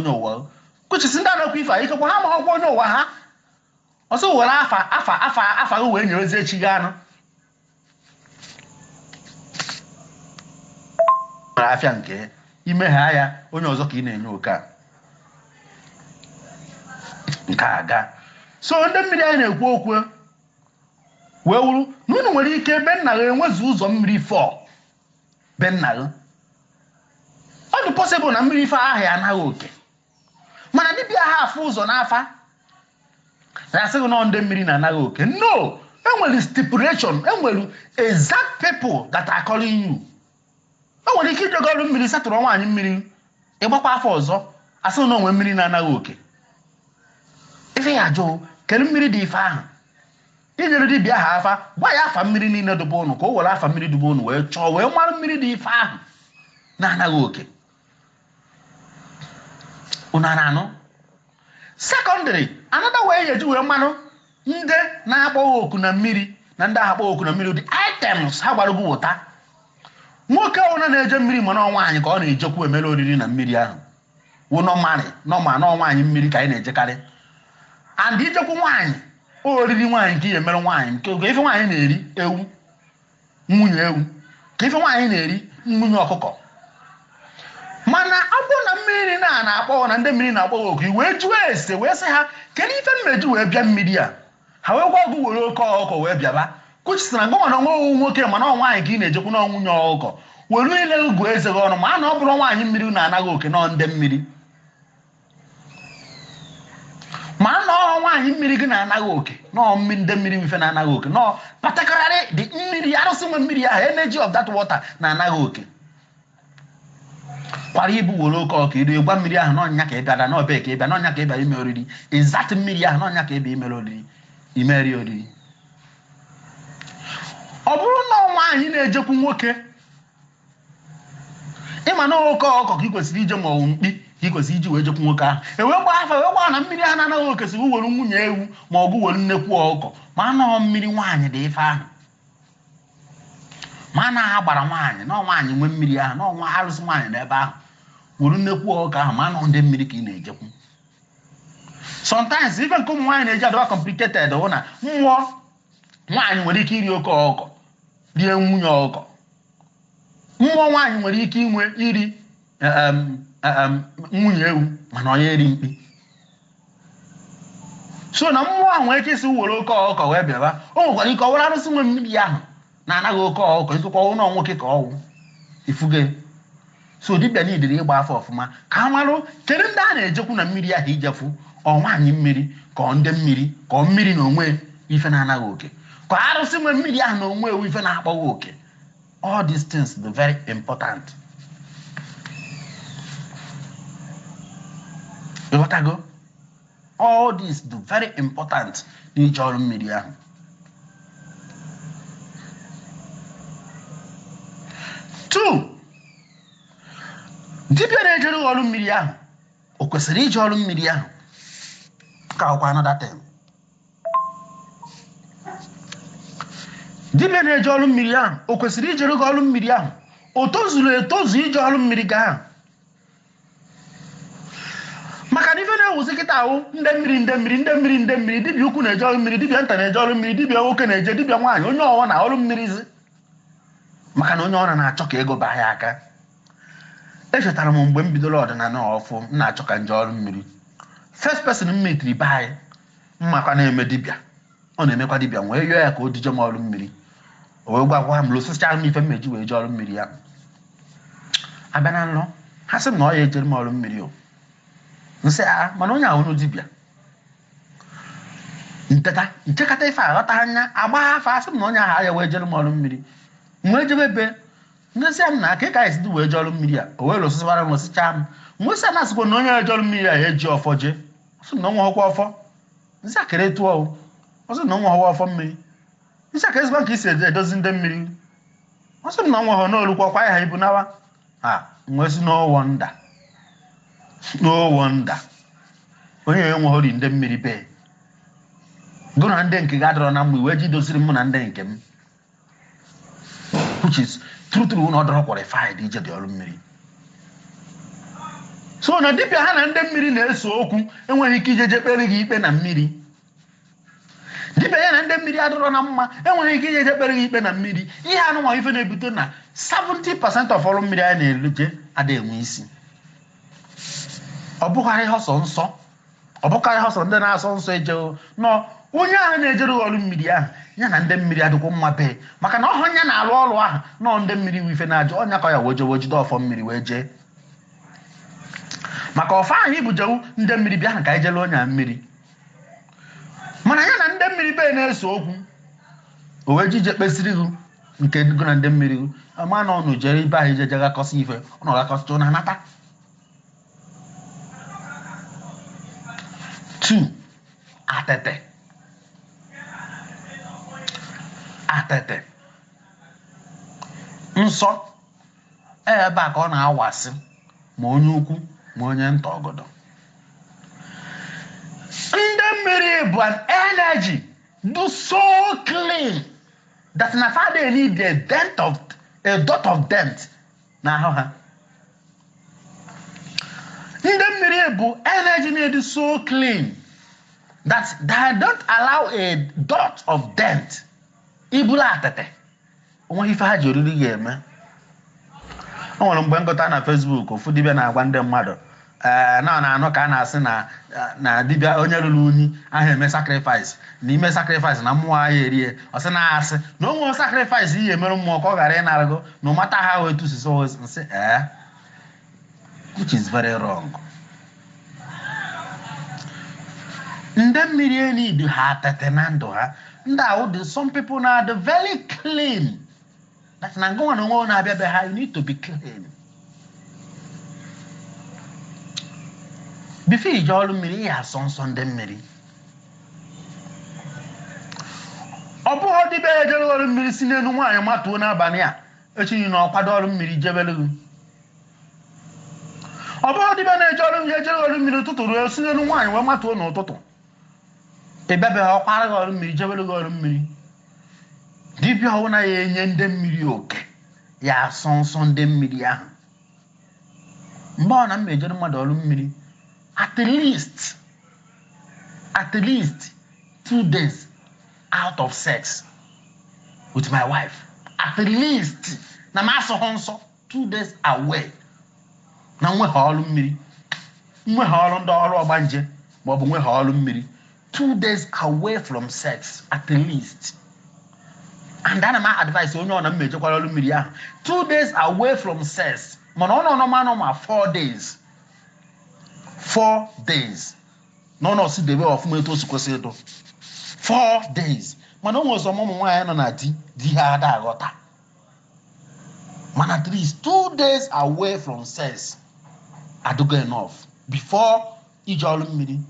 no ụwa which is ndị anakwa ife ike kwa ha ma ọkwa onye ụwa ha ọsọ were afa wee nye ozi echi ga anụ afịa nke ime ha ya onye ọzọ ka ị na-enye oke a nke aga so ndị mmiri anyị na-ekwu okwu wee wuru na unu nwere ike ebe nna gị enwezi ụzọ mmiri fọ be nna gị ọ dị possible na mmiri ife ahụ ya anaghị oke mana dibịa ha afụ ụzọ n'afa na-asịghị na ndị mmiri na-anaghị oke no enwere stipulation enwere exact people that are calling you enwere ike ijego ọrụ mmiri satụrụ nwaanyị mmiri ịgbakwa afọ ọzọ asị na onwe mmiri na-anaghị oke ife ya jụụ kedu mmiri dị ife ahụ inyere dibịa ha afa gwa ya afa mmiri niile dụba ụnụ ka o were afa mmiri dụba ụnụ wee chọọ wee mara mmiri dị ife ahụ na-anaghị oke unu na-anụ secondary another way ya eji wee mmanụ ndị na-akpọ oku na mmiri na ndị akpọ oku na mmiri dị items ha gbara ugwu ụta nwoke ọbụla na-eje mmiri mana nwaanyị ka ọ na-ejekwu emere oriri na mmiri ahụ wụ nọma nwaanyị mmiri ka anyị na-ejekarị and ijekwu nwaanyị oriri nwaanyị ka ihe mere nwaanyị nke oge ife nwaanyị na-eri ewu nwunye ewu ka ife nwaanyị na-eri nwunye ọkụkọ mana ọ bụrụ na mmiri na-akpọ na ndị mmiri na-akpọ oku wee jụọ ese wee sị ha kedu ife mmeji wee bịa mmiri a ha wee gwa ọgụ were oke ọkụkọ wee bịaba kwuchisịra ngwa mana ọnwa owu nwoke mana nwaanyị ka ị na-ejekwu na nwunye ọkụkọ were ile ugwu eze gị ọnụ ma a na ọ bụrụ nwaanyị mmiri na-anaghị oke nọ ndị mmiri ma nọ nwaanyị mmiri gị na-anaghị oke nọ ndị mmiri ife na-anaghị oke nọ particularly the mmiri arụsị nwe mmiri ahụ energy of that water na-anaghị oke kwara ibu were oke ọka iri gwa mmiri ahụ n'ọnya ka ịbịara n'ọbee ka ịbịa n'ọnya ka ịbịa ime oriri exact mmiri ahụ n'ọnya ka ịbịa imere oriri imeri oriri ọ bụrụ na nwaanyị na-ejekwu nwoke ịma na oke ọkọ ka ị kwesịrị ije ma ọ wụ mkpi ka ị kwesịrị iji wee jekwu nwoke ahụ ewee gbaa afa wee gbaa na mmiri ahụ na-anaghị oke si were nwunye ewu ma ọ bụ were nnekwu ọkụkọ ma anọghọ mmiri nwaanyị dị ife ahụ ma a na-agha gbara nwaanyị na nwaanyị nwee mmiri ahụ na ọnwa arụsị nwaanyị n'ebe ahụ were nnekwu ọkụkọ ahụ ma anọ ndị mmiri ka ị na-ejekwu sometimes ife nke ụmụ nwaanyị na-eji adọba complicated hụ na mmụọ nwaanyị nwere ike iri oke ọkụkọ rie nwunye ọkụkọ mmụọ nwaanyị nwere ike inwe iri nwunye ewu mana onye eri mkpi so na mmụọ ahụ nwere ike isi were oke ọkụkọ wee bịaba o nwekwara ike ọ were arụsị nwe mmiri ahụ na-anaghị oke ọkụkọ ikekwa ụlọ nwoke ka ọwụ ifuge so dibịa niile ịgba afọ ọfụma ka a marụ kedu ndị a na-ejekwu na mmiri ahụ ijefu ọ nwaanyị mmiri ka ọ ndị mmiri ka ọ mmiri na onwe ife na-anaghị oke ka arụsị nwe mmiri ahụ na onwe ewu ife na-akpọghị oke all these things are very important. Ịghọtago? All these are very important n'ije ọrụ mmiri ahụ. Two, dibịa na-ejere ọrụ mmiri ahụ o kwesịrị ije ọrụ mmiri ahụ ka ọkwa another time. Dibịa na-eje ọrụ mmiri ahụ o kwesịrị ijere gị ọrụ mmiri ahụ o tozuru etozu ije ọrụ mmiri gị ahụ maka na ife na-ewuzi kịta ahụ ndị mmiri dibịa ukwu na-eje ọrụ mmiri dibịa nta na-eje ọrụ mmiri dibịa nwoke na-eje dibịa nwaanyị onye ọwa na ọrụ mmiri zi maka na onye ọra na-achọ ka ego baa ya aka. Echetara m mgbe m bidoro ọdịnala ọfụ m na-achọ ka nje ọrụ mmiri first person m metiri be anyị mmakwa na-eme dibịa ọ na-emekwa dibịa wee yọọ ya ka o dije m ọrụ mmiri o wee gwagwa m lụsịchara m ife mmeji wee je ọrụ mmiri ya abịa na nlọ ha sị m na ọ ya ejere m ọrụ mmiri o nsị a mana onye ahụ dibịa nteta nchekata ife aghọta anya agba afọ asị m na onye ahụ ya wee jere m ọrụ mmiri nwee jebe ebe ndezi m na aka ka esi wee je ọrụ mmiri a o wee lụsịsịwara m osichaa m nwee sị na asịkwa na onye ya je ọrụ mmiri a ya eji ọfọ je ọsị na ọnwa ọkwa ọfọ nsị akere tụọ ọsị na ọnwa ọfọ mmiri nsị aka ezigbo ka isi edozi ndị mmiri ọsị na ọnwa ọhọ n'olukwa kwa ya ha ibu nawa ha nwee sị no wonder onye ya enweghori ndị mmiri bee gụ na ndị nke ga-adọrọ na mma iwe ji doziri mụ na ndị nke m which is true na ọ dọrọ qualified ije dị ọrụ mmiri so na dibịa ha na ndị mmiri na-ese okwu enweghị ike ijeje kpere gị ikpe na mmiri. Dibịa ya na ndị mmiri adịrọ na mma enweghị ike ijeje kpere gị ikpe na mmiri. Ihe anụnwa ife na-ebute na 70% of ọrụ mmiri anyị na-eleje ada enwe isi. Ọ bụkarị ọsọ nsọ, ọ bụkarị ọsọ ndị na-asọ nsọ eje nọ onye ahụ na-ejere ọrụ mmiri ahụ ya na ndị mmiri adịkwa mma bee, maka na ọhụ ya na-alụ ọrụ ahụ nọ ndị mmiri wife na-ajụ ọnya ka ya wee jide ọfọ mmiri wee jee. Maka ọfọ ahụ ibujewu ndị mmiri bịa ha ka ijele onye mmiri, mana ya na ndị mmiri bee na-ese okwu o wee jije kpesiri gị nke gụ na ndị mmiri gị ama na ọnụ jere ibe ahụ ijeje gakọsị ife ọnụ gakọsịcha na anata. 2 atete. Atete nsọ ebe a ka ọ na-awasị ma onye ukwu ma onye nta ọgọdọ. Ndị mmiri bụ an energy do so clean that na father need a dot of dent na ahụ ha. Ndị mmiri bụ energy need so clean that they don't allow a dot of dent. Ibula atete onwe ife ha ji oriri ga-eme. O nwere mgbe ngụta na Facebook ofu dibịa na-agwa ndị mmadụ na-anụ ka a na-asị na dibịa onye rụrụ unyi ahụ eme sacrifice na ime sacrifice na mmụọ ahụ erie. Ọ sị na-asị na o nwere sacrifice ihe emere mmụọ ka ọ ghara ịnarịgo no matter how it is always nsị which is very wrong. Ndị mmiri need ha atete na ndụ ha. Ndị ahụ dị some people na dị very clean. That's na ngwa na onwe na-abịa be ha, you need to be clean. Before ije ọrụ mmiri ya asọ nsọ ndị mmiri. Ọ bụghị dibịa ejere ọrụ mmiri si n'elu nwaanyị matuo n'abalị a echi na ọkwado ọrụ mmiri jebelu. Ọ bụghị dibịa na-eje ọrụ mmiri ụtụtụ ruo si n'elu nwaanyị wee matuo n'ụtụtụ ebebeghị ọkwara gị ọrụ mmiri jebelu gị ọrụ mmiri. Dibịa ọwụ na ya enye ndị mmiri oke ya asọ nsọ ndị mmiri ahụ. Mgbe ọ na m ejere mmadụ ọrụ mmiri at least 2 days out of sex with my wife. At least na m asọghọ nsọ 2 days away na nwe ha ọrụ mmiri, nwe ha ọrụ ndị ọrụ ọgbanje ma ọ bụ nwe ha ọrụ mmiri. 2 days away from sex at least. And then my advice onye ọ na m ejekwara ọrụ mmiri ahụ 2 days away from sex, mana ọ nọ ma 4 days. 4 days. No si debe ọfụma etu o si kwesị edo. 4 days. Mana o nwere ụmụ nwaanyị nọ na di ha ada aghọta. Mana at least 2 days away from sex adịgo enough before ije ọrụ mmiri.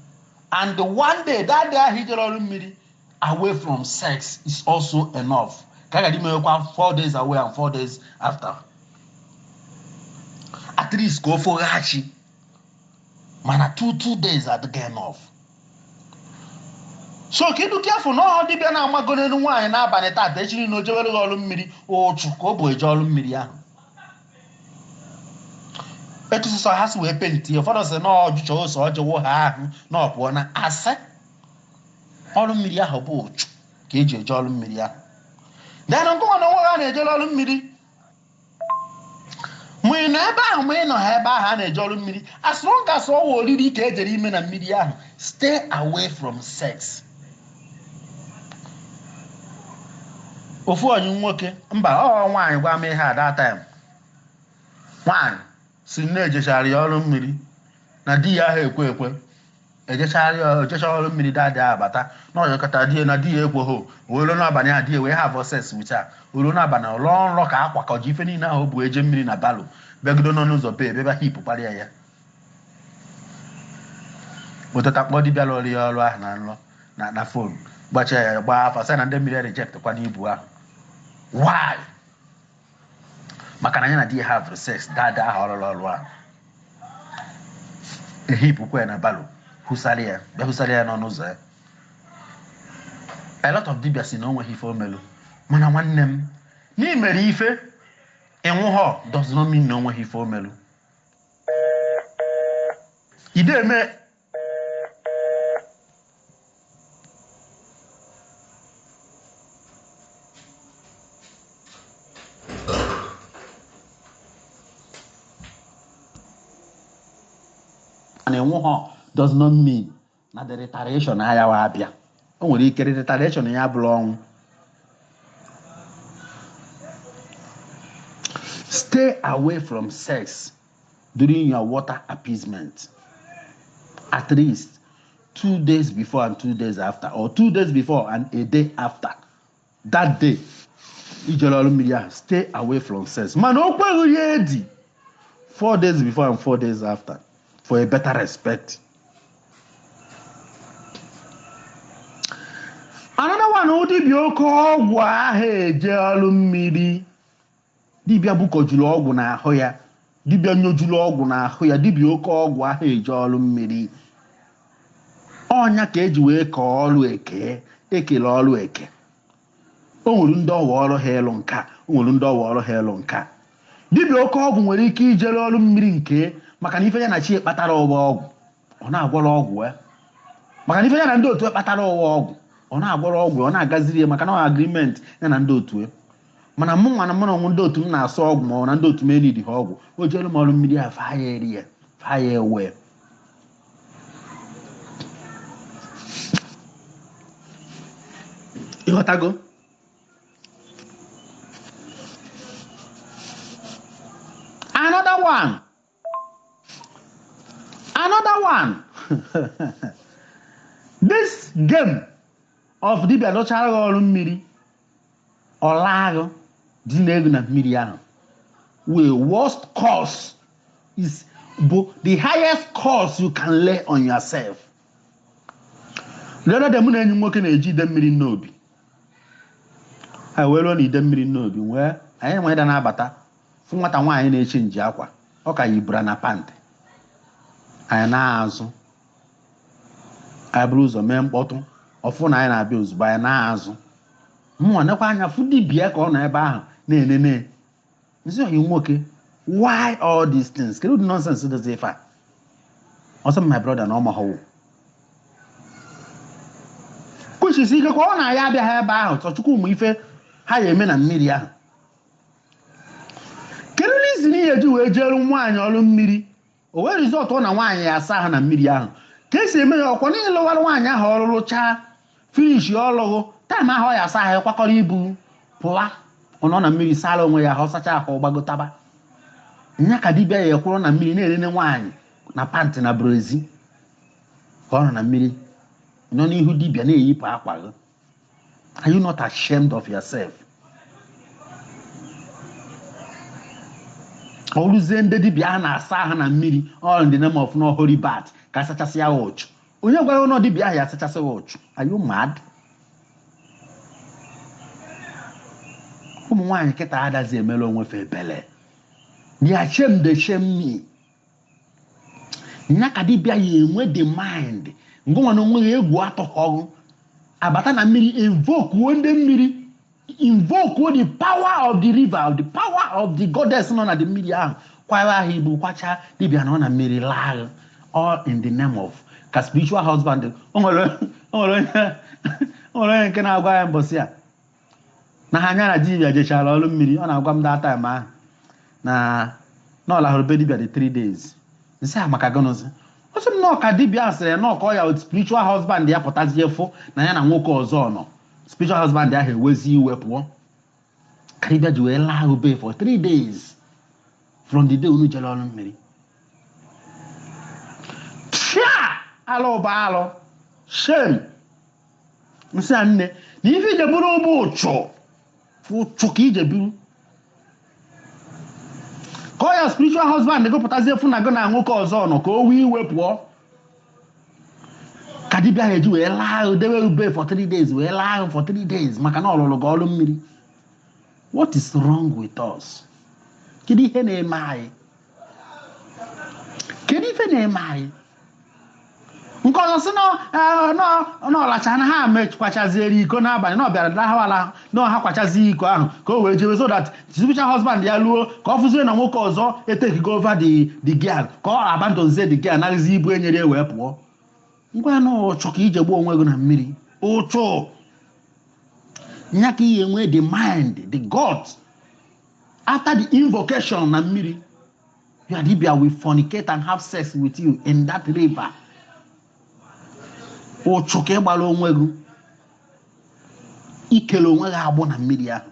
And the 1 day, that day ahụ ijere ọrụ mmiri away from sex is also enough. Kaya di mewekwa 4 days away and 4 days after. At least go for hachi. Mana 2 days adịgo enough. So kedu careful na ọ dibịa na-amago n'elu nwaanyị n'abalị tata echiri na ojewere ọrụ mmiri ochu ka ọ bụ eje ọrụ mmiri ahụ. Etu sọ ha si wee penti ụfọdụ sị na ọjụcha ose ọjọwụ ha ahụ na ọ pụọ na asị ọrụ mmiri ahụ bụ ochu ka eji eje ọrụ mmiri ahụ. Then ngwa na onwe ha na-ejere ọrụ mmiri. Ma ị nọ ebe ahụ ma ị nọ ha ebe ahụ a na-eje ọrụ mmiri, as long as ọ wụ oriri ka ejere ime na mmiri ahụ, stay away from sex. Ofu onye nwoke mba ọ nwaanyị gwa m ihe at that time. Nwaanyị si na-ejechara ya ọrụ mmiri na di ya ahụ ekwe ejechara ọrụ mmiri dadị abata na ọjọkọta di ya na di ya ekweghị olu n'abalị ahụ di ya wee have sex with her. Olu n'abalị ụlọ nrọ ka akwakọji ife niile ahụ bụ eje mmiri na balo begido n'ọnụ ụzọ bee ebe hip kparịa ya. Otota kpọ dibịa lụrụ ya ọrụ ahụ na nrọ na fon gbachia ya gbaa afa sị na ndị mmiri reject kwa n'ibu ahụ. Why? Maka na ya na di ya have sex dada ahụ ọlụlụ ọrụ ahụ. Ehipụ kwe na balo hụsara ya n'ọnụ ụzọ ya. A lot of dibịa si na o nweghị ife o melu, mana nwanne m n'imere ife ịnwụghọ does not mean na o nweghị ife o melu. ideme and enwe does not mean na the retaliation aya wa abịa. O nwere ike retaliation ya bụrụ ọnwụ. Stay away from sex during your water appeasement. At least 2 days before and 2 days after, or 2 days before and a day after. That day, stay away from sex. Man, 4 days before and 4 days after, for a better respect. Another one, dibia ọgwụ ahụ eje ọlụ mmiri. Dibia bukọjuru ọgwụ n'ahụ ya. Dibia nyojuru ọgwụ n'ahụ ya. Dibia oke ọgwụ ahụ eje ọlụ mmiri. Ọnya ka eji wee kọọ ọlụ eke, ekele ọlụ eke. O nwere ndị ọwa ọrụ ha elu nka, o nwere ndị ọwa ọrụ ha elu nka. Dibia oke ọgwụ nwere ike ijere ọlụ mmiri nke maka na ife ya na chi kpatara ụwa ọgwụ. Ọ na-agwọrọ ọgwụ ya. Maka na ife ya na ndị otu kpatara ụwa ọgwụ. Ọ na-agwọrọ ọgwụ, ọ na-agaziri ya maka na agreement ya na ndị otu. Mana mụ nwa na mụ na ọnwụ ndị otu m na-asụ ọgwụ ma ọ na ndị otu m enidi ha ọgwụ. O jere m ọlụ mmiri a faa ya eri ya, faa ya ewe. Ịghọtago? Another one. This game of dibia dochara ọrụ mmiri ọlaagụ dị n'ego na mmiri ahụ. Well, worst cause is the highest cost you can lay on yourself. The other day, mụ na enyi nwoke na-eji ide mmiri n'obi. Ha wee ruo na ide mmiri n'obi wee anyị nwere da na-abata fụ nwata nwaanyị na-eche nji akwa. Ọ ka yibura na pantị. Anyị na-azụ. Anyị buru ụzọ mee mkpọtụ. Ọfụ na anyị na-abịa ozugbo anyị na-azụ. Mụnwa nekwa anya fụ dibia ka ọ nọ ebe ahụ na-enene. Nzi oyi nwoke, why all these things? Kedu the nonsense does it fa? Also my brother na ọma họwụ. Kuchisi ike kwa ọ na ya abịa ha ebe ahụ tọchukwu ụmụ ife ha ya eme na mmiri ahụ. Kedu reason ihe eji wee jere nwaanyị ọrụ mmiri? O wee result ọ na nwaanyị ya asa ha na mmiri ahụ. Ka esi eme ya ọkwa n'ịlụwara nwaanyị ahụ ọrụ rụchaa finish ọlụgụ time ahụ ya asa ha kwakọrọ ibu pụwa. Ọ nọ na mmiri sala onwe ya, ọ sacha ahụ gbagotaba. Nya ka dibia ya ekwuru na mmiri na-enene nwaanyị na pantị na brezi. Ka ọ nọ na mmiri nọ n'ihu dibia na-eyipụ akwa gị. Are you not ashamed of yourself? Ọ rụzie ndị dibia ha na-asa ha na mmiri all in the name of no holy bath ka asachasị ya ọchụ. Onye gwara ụlọ dibia ahụ ya asachasị ọchụ? Are you mad? Ụmụ nwaanyị kịta adazi emela onwe fe ebele. They are ashamed, they shame me. Nya ka dibia ya enwe the mind. Ngwa na onwe ya egwu atọghọ. Abata na mmiri invoke ndị mmiri. Invoke the power of the river, the power of the goddess nọ na the mmiri ahụ. Kwara ahụ ibu kwacha dibia nọ na mmiri laa. All in the name of ka spiritual husband. O nwere onye nke na-agwa ya mbọsị a na ha anya na dibia jechara ọrụ mmiri. Ọ na-agwa m that time ahụ na ọ lahụrụ be dibia the 3 days. Nsị a maka gọnọzi. Ọ sị m na ọka dibia asịrị na ọkọ ya spiritual husband ya pụtazie fụ na ya na nwoke ọzọ nọ. Spiritual husband ahụ ewezi iwe pụọ. Ka dibia ji wee laa ube for 3 days from the day unu jere ọrụ mmiri. Alụ bụ alụ. Shame. Nsị a nne na ife ije bụrụ ụgbọ ụchụ ka ije buru. Ka ọ ya spiritual husband gụpụtazie fụ na gị na nwoke ọzọ nọ ka o wee iwe pụọ. Ka dibia ha eji wee laa dewe ube for 3 days wee laa for 3 days maka na ọ lụrụ gị ọrụ mmiri. What is wrong with us? Kedu ihe na-eme anyị? Kedu ife na-eme anyị? nke ọzọ si n'ọlacha na ha mekwachaziere iko n'abalị na ọ bịara dahawala na ha kwachazi iko ahụ ka o wee jewe so that tizibucha husband ya luo ka ọ fụzie na nwoke ọzọ etekigo over the girl ka ọ abandonzie the girl naghịzi ibu enyere wee pụọ. Ngwa na ụchụ ka ije gbuo onwe gị na mmiri ụchụ nya ka ihe nwee the mind the gods after the invocation na mmiri your dibia will fornicate and have sex with you in that river. Ụchụ ka ịgbara onwe gị ikele onwe gị agbụ na mmiri ahụ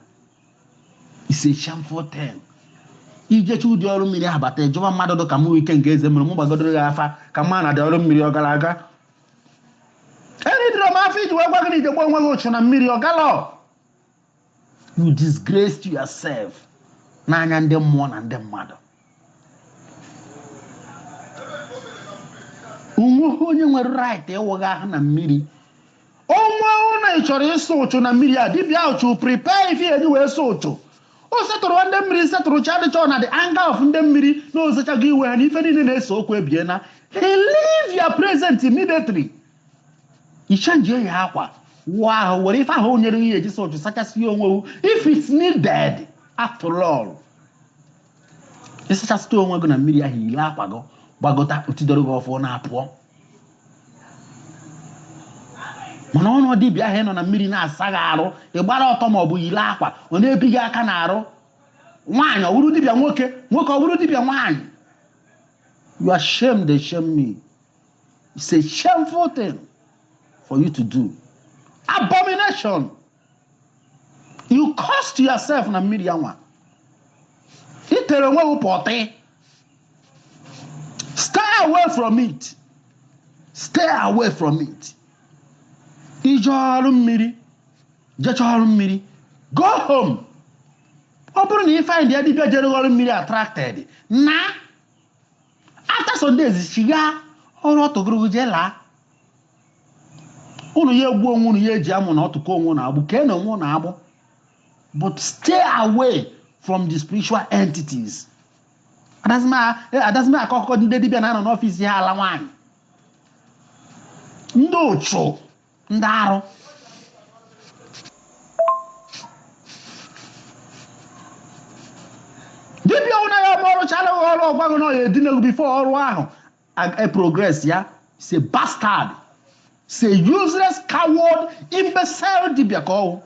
is a shameful thing. Ijechi ụdị ọrụ mmiri abata ịjọba mmadụ dị ka mụ ike nke eze mere mụ gbagodoro gị afa ka mma na dị ọrụ mmiri ọ gara aga eridoro m afọ iji wee gwa gị na ije gbuo onwe gị ụchụ na mmiri ọ gala. You disgraced yourself n'anya ndị mmụọ na ndị mmadụ. Onwe onye nwere right ịwụghị ahụ na mmiri. Onwe ụna ị chọrọ ịsụ ụchụ na mmiri a dibịa ụchụ prepare ife eji wee sụ ụchụ. O setụrụ ndị mmiri setụrụ chadịchọ na the anger of ndị mmiri na ozechago iwe ha na ife niile na-eso okwu ebie na he leave your present immediately. Ichenjie ya akwa wụọ ahụ were ife ahụ nyere ihe eji sụ ụchụ sachasị onwe if it's needed after all. Ịsachasịta onwe gị na mmiri ahụ ile akwa gị gbagota otidoro gị ọfọ na-apụọ. Mana ọnụ dibịa ahụ nọ na mmiri na-asa gị arụ ịgbara ọtọ ma ọ bụ yile akwa ọ na-ebi gị aka n'arụ. Nwaanyị ọ bụrụ dibịa nwoke nwoke ọ bụrụ dibịa nwaanyị. You are ashamed they shame me. It's a shameful thing for you to do. Abomination. You cost yourself na mmiri anwa. Itere onwe gị pọtị. Stay away from it. Stay away from it. Ije ọrụ mmiri, jecha ọrụ mmiri, go home. Ọ bụrụ na ị find ya dibịa jere ọrụ mmiri attracted, na after some days shiga ọrụ ọtụgụrụ je laa. Unu ya egbu onwe unu ya eji amụ na ọtụkọ onwe na agbụ kee na onwe na agbụ. But stay away from the spiritual entities. Adazima akọkọ ndị dibịa na-anọ n'ọfịs ha ala nwaanyị. Ndị ụchụ ndị arụ. Dibịa ụna ya bụ ọrụ chala ọrụ ọgwago na ya edinelu before ọrụ ahụ progress ya. It's a bastard. It's a useless coward imbecile dibịa ka ọwụ.